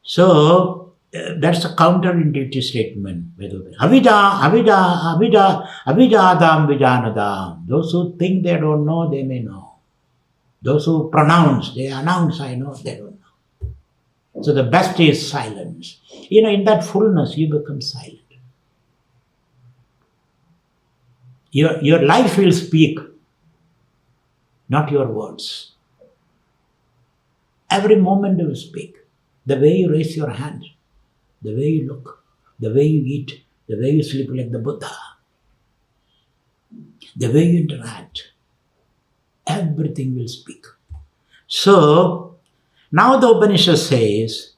So that's a counterintuitive statement. Avijadam vijanadam. Those who think they don't know, they may know. Those who pronounce, they announce, I know, they don't know. So the best is silence. In that fullness, you become silent. Your life will speak, not your words. Every moment you will speak. The way you raise your hand, the way you look, the way you eat, the way you sleep like the Buddha, the way you interact, everything will speak. So, now the Upanishad says,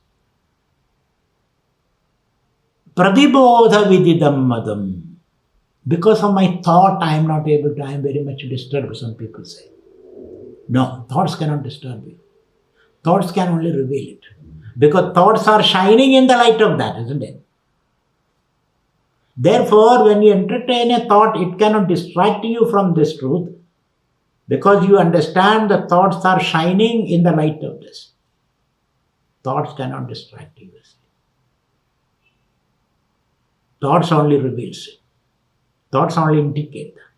Pradibodha vididam madam. Because of my thought, I am not able to, I am very much disturbed, some people say. No, thoughts cannot disturb you. Thoughts can only reveal it. Because thoughts are shining in the light of that, isn't it? Therefore, when you entertain a thought, it cannot distract you from this truth. Because you understand the thoughts are shining in the light of this. Thoughts cannot distract you. Thoughts only reveals it. Thoughts only indicate that.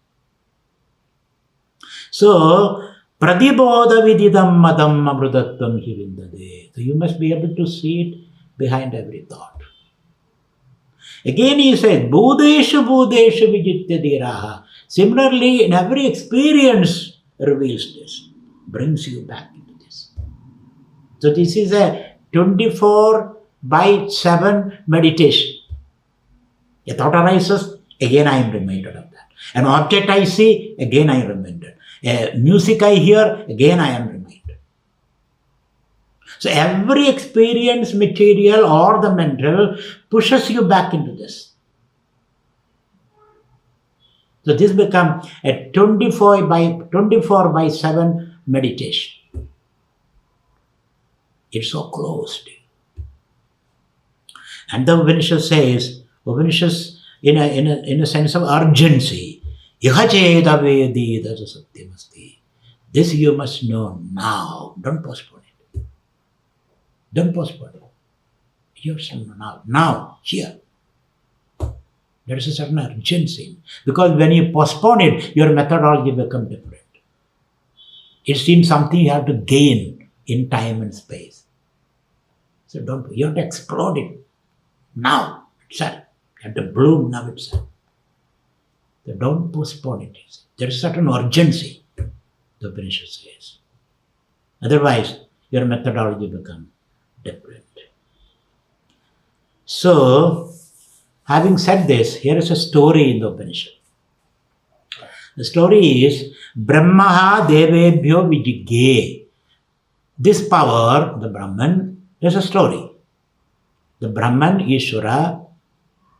So, pradibodha vididam madam amrudatvam hivindade. So you must be able to see it behind every thought. Again he says, Budeshu vijitya dhiraha. Similarly, in every experience reveals this, brings you back into this. So this is a 24/7 meditation. A thought arises, again I am reminded of that. An object I see, again I am reminded. Music I hear, again I am reminded. So every experience, material or the mental, pushes you back into this. So this becomes a 24/7 meditation. It's so close to you. And the Upanishad says, in a sense of urgency, this you must know now. Don't postpone it. Don't postpone it. You should know now, here. There is a certain urgency. Because when you postpone it, your methodology becomes different. It seems something you have to gain in time and space. So you have to explode it now itself. You have to bloom now itself. So don't postpone it. There is certain urgency, the Upanishad says. Otherwise, your methodology becomes different. So, having said this, here is a story in the Upanishad. The story is, Brahmaha devebhyo vijigye. This power, the Brahman, there's a story. The Brahman, Ishvara,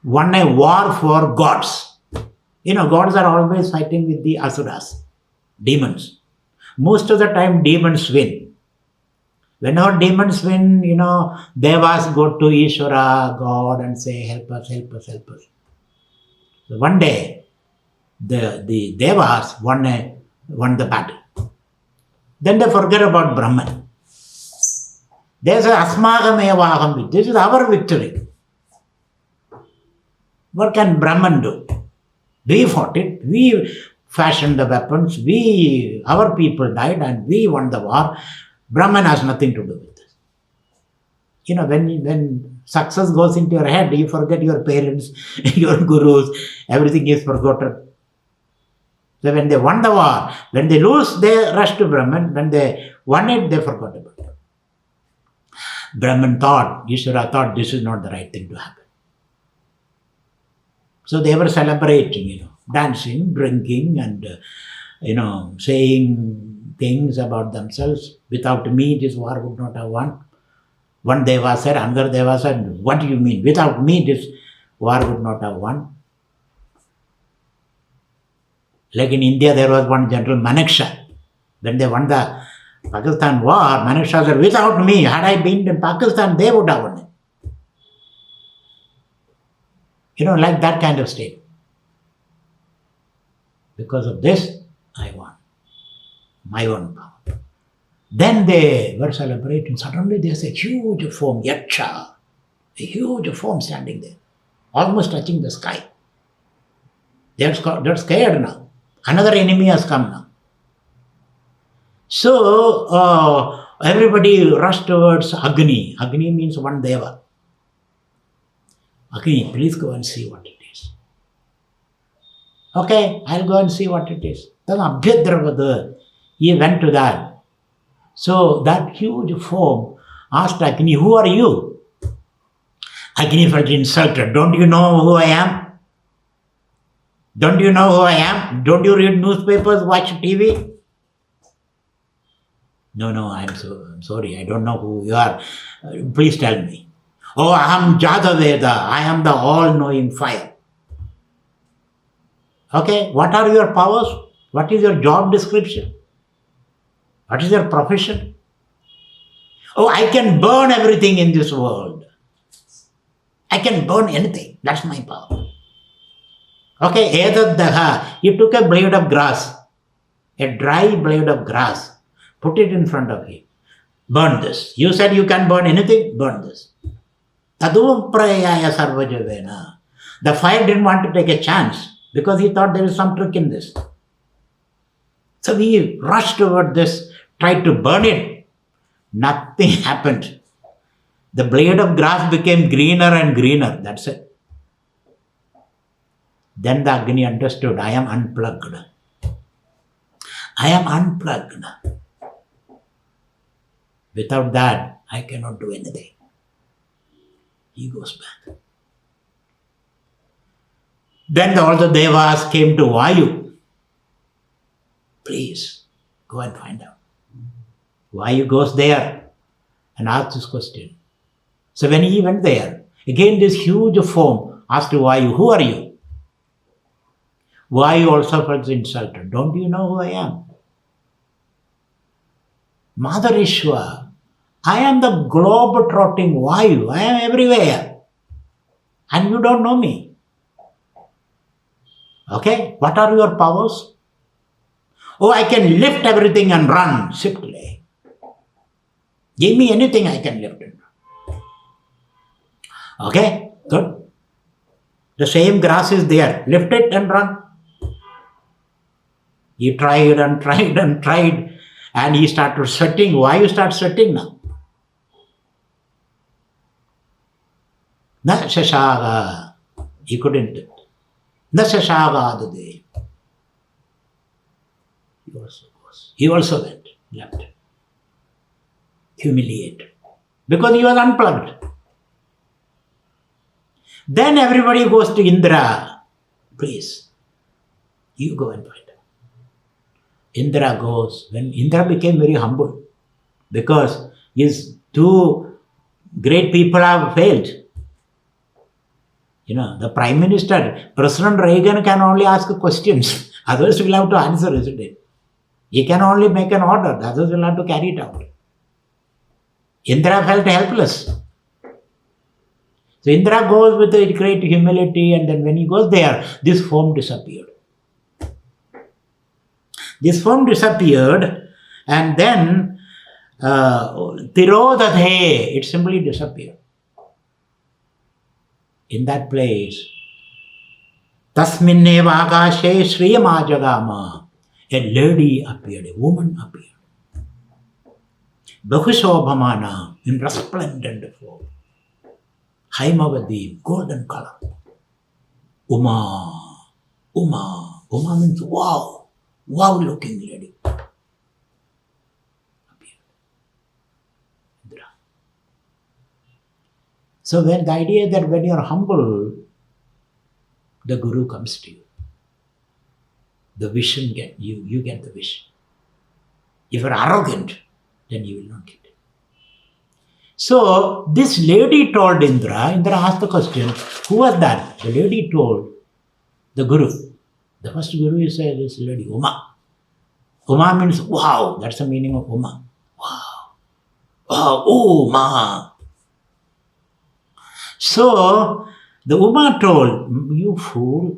won a war for gods. Gods are always fighting with the asuras, demons. Most of the time, demons win. Whenever demons win, devas go to Ishvara, God, and say, help us, help us, help us. So one day, the devas won the battle. Then they forget about Brahman. They say, Asmagam evaham. This is our victory. What can Brahman do? We fought it. We fashioned the weapons. Our people died and we won the war. Brahman has nothing to do with this. When success goes into your head, you forget your parents, your gurus, everything is forgotten. So when they won the war, when they lose, they rush to Brahman. When they won it, they forgot about it. Brahman thought, Ishvara thought this is not the right thing to happen. So they were celebrating, dancing, drinking, and, saying things about themselves. Without me, this war would not have won. One Deva said, another Deva said, what do you mean? Without me, this war would not have won. Like in India, there was one General Manekshaw. When they won the Pakistan war, Manekshaw said, without me, had I been in Pakistan, they would have won it. Like that kind of state. Because of this, I won. My own power. Then they were celebrating. Suddenly there's a huge form, Yaksha. A huge form standing there. Almost touching the sky. They're scared now. Another enemy has come now. So, everybody rushed towards Agony. Agony means one Deva. Agony, please go and see what it is. Okay, I'll go and see what it is. Then Abhyadravada, he went to that. So, that huge form asked Agni, who are you? Agni felt insulted. Don't you know who I am? Don't you know who I am? Don't you read newspapers, watch TV? No, I'm sorry, I don't know who you are. Please tell me. Oh, Aham Jadaveda, I am the all-knowing fire. Okay, what are your powers? What is your job description? What is your profession? Oh, I can burn everything in this world. I can burn anything. That's my power. Okay, Edaddaha, he took a blade of grass, a dry blade of grass, put it in front of him. Burn this. You said you can burn anything? Burn this. Tadum prayaya sarvajavena. The fire didn't want to take a chance because he thought there is some trick in this. So he rushed toward this, tried to burn it. Nothing happened. The blade of grass became greener and greener. That's it. Then the Agni understood, I am unplugged. I am unplugged. Without that, I cannot do anything. He goes back. Then all the Devas came to Vayu. Please, go and find out. Vayu goes there and asks this question. So when he went there, again this huge form asked Vayu, who are you? Vayu also felt insulted. Don't you know who I am? Mother Ishwa, I am the globe-trotting Vayu. I am everywhere. And you don't know me. Okay, what are your powers? Oh, I can lift everything and run swiftly. Give me anything I can lift and run. Okay, good. The same grass is there. Lift it and run. He tried and tried and tried, and he started sweating. Why you start sweating now? Na shashaga. He couldn't do it. Na shashaga adade. He also went, left. Humiliated. Because he was unplugged. Then everybody goes to Indra. Please, you go and find her. Indra goes. When Indra became very humble, because his two great people have failed. The Prime Minister, President Reagan can only ask questions. Others will have to answer, isn't it? He can only make an order. The others will have to carry it out. Indra felt helpless. So Indra goes with a great humility, and then when he goes there, this form disappeared. This form disappeared, and then Tirodadhe, it simply disappeared. In that place, Tasminneva akashe shriyamajagama. A lady appeared, a woman appeared. Bahushobhamana, in resplendent form. Haimavadi, golden color. Uma, Uma. Uma means wow. Wow looking lady. Appeared. So when the idea that when you are humble, the Guru comes to you. The vision you get the vision. If you are arrogant, then you will not get it. So this lady told Indra asked the question, who was that? The lady told the Guru. The first Guru is this lady, Uma. Uma means wow. That's the meaning of Uma. Wow. Wow, Uma. So the Uma told, you fool,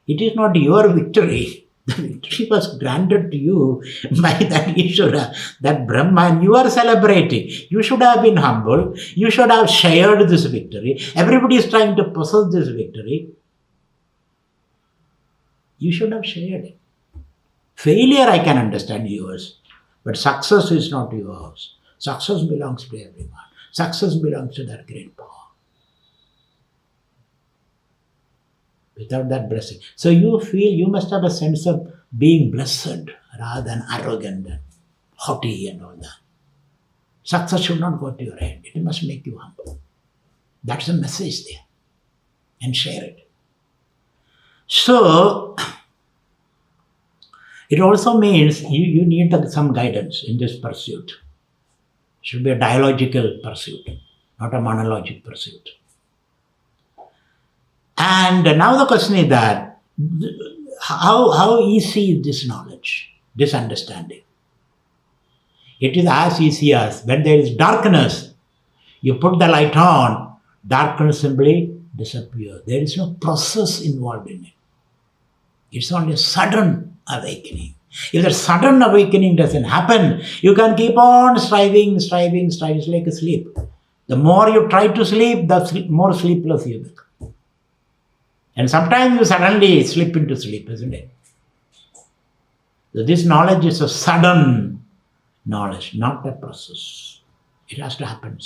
it is not your victory. The victory was granted to you by that Ishvara, that Brahman. You are celebrating. You should have been humble. You should have shared this victory. Everybody is trying to possess this victory. You should have shared it. Failure I can understand yours, but success is not yours. Success belongs to everyone. Success belongs to that great power. Without that blessing. So you feel you must have a sense of being blessed rather than arrogant and haughty and all that. Success should not go to your head. It must make you humble. That's the message there. And share it. So, it also means you need some guidance in this pursuit. It should be a dialogical pursuit, not a monologic pursuit. And now the question is that, how easy is this knowledge, this understanding? It is as easy as when there is darkness, you put the light on, darkness simply disappears. There is no process involved in it. It's only a sudden awakening. If the sudden awakening doesn't happen, you can keep on striving. It's like a sleep. The more you try to sleep, the more sleepless you become. And sometimes you suddenly slip into sleep, isn't it? So this knowledge is a sudden knowledge, not a process. It has to happen.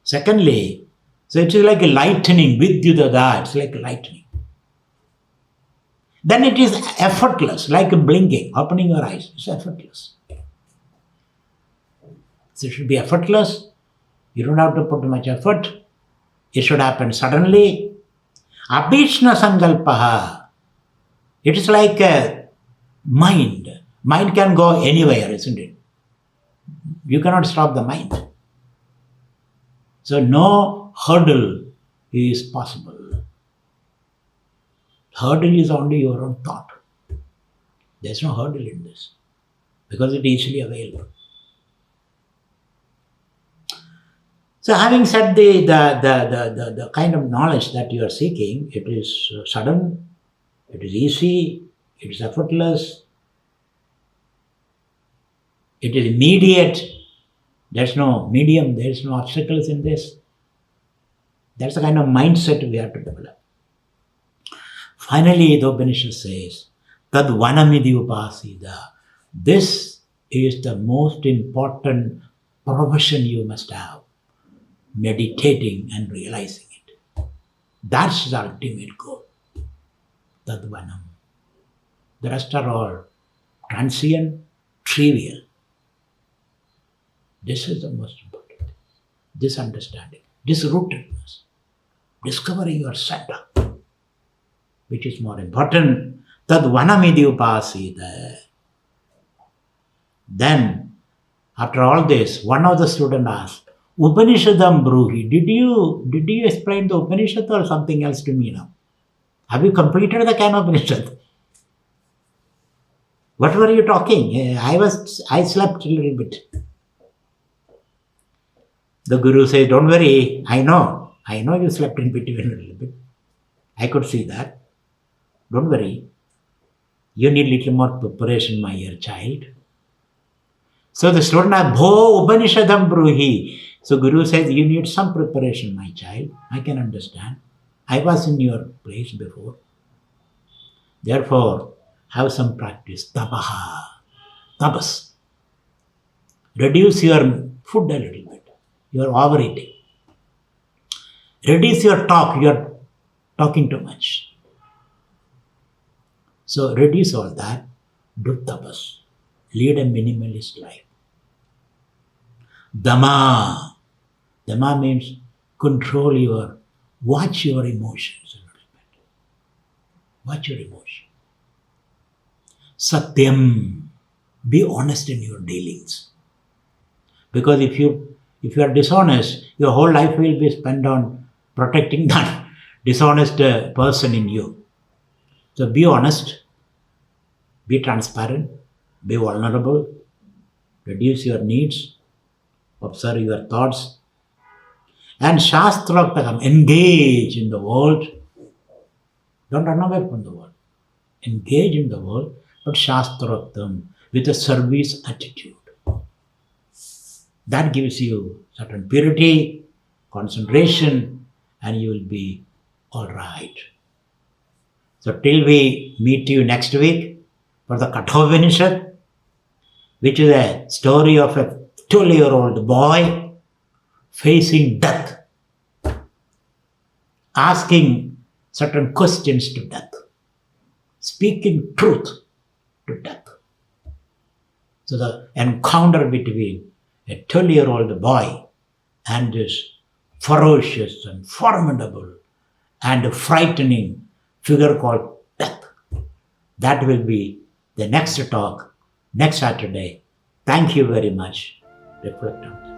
Secondly, so it is like a lightning, vidyudada, it's like lightning. Then it is effortless, like blinking, opening your eyes. It's effortless. So it should be effortless. You don't have to put much effort. It should happen suddenly. Abhishna sankalpaha. It is like a mind. Mind can go anywhere, isn't it? You cannot stop the mind. So no hurdle is possible. Hurdle is only your own thought. There's no hurdle in this because it is easily available. So having said the kind of knowledge that you are seeking, it is sudden, it is easy, it is effortless, it is immediate, there's no medium, there's no obstacles in this. That's the kind of mindset we have to develop. Finally, the Upanishad says, Tad vanamidhi upasida. This is the most important profession you must have. Meditating and realizing it. That's the ultimate goal. Tadvanam. The rest are all transient, trivial. This is the most important thing. This understanding, this rootedness, discovering your center, which is more important. Tadvanamidhi upasida. Then, after all this, one of the students asked, Upanishadam bruhi. Did you explain the Upanishad or something else to me now? Have you completed the Canon Upanishad? What were you talking? I slept a little bit. The Guru says, don't worry, I know you slept in between a little bit. I could see that. Don't worry. You need little more preparation, my dear child. So the student asked, Bho Upanishadam bruhi. So Guru says, you need some preparation, my child. I can understand. I was in your place before. Therefore, have some practice. Tapaha. Tapas. Reduce your food a little bit. You are overeating. Reduce your talk. You are talking too much. So reduce all that. Do tapas. Lead a minimalist life. Dhamma. Dhamma means watch your emotions a little bit. Watch your emotion. Satyam. Be honest in your dealings. Because if you are dishonest, your whole life will be spent on protecting that dishonest person in you. So be honest, be transparent, be vulnerable, reduce your needs, observe your thoughts, and Shastraktakam, engage in the world. Don't run away from the world. Engage in the world, but Shastraktam with a service attitude. That gives you certain purity, concentration, and you will be all right. So till we meet you next week for the Upanishad, which is a story of a 12-year-old boy facing death, asking certain questions to death, speaking truth to death. So the encounter between a 12-year-old boy and this ferocious and formidable and frightening figure called death. That will be the next talk next Saturday. Thank you very much. Reflect on it.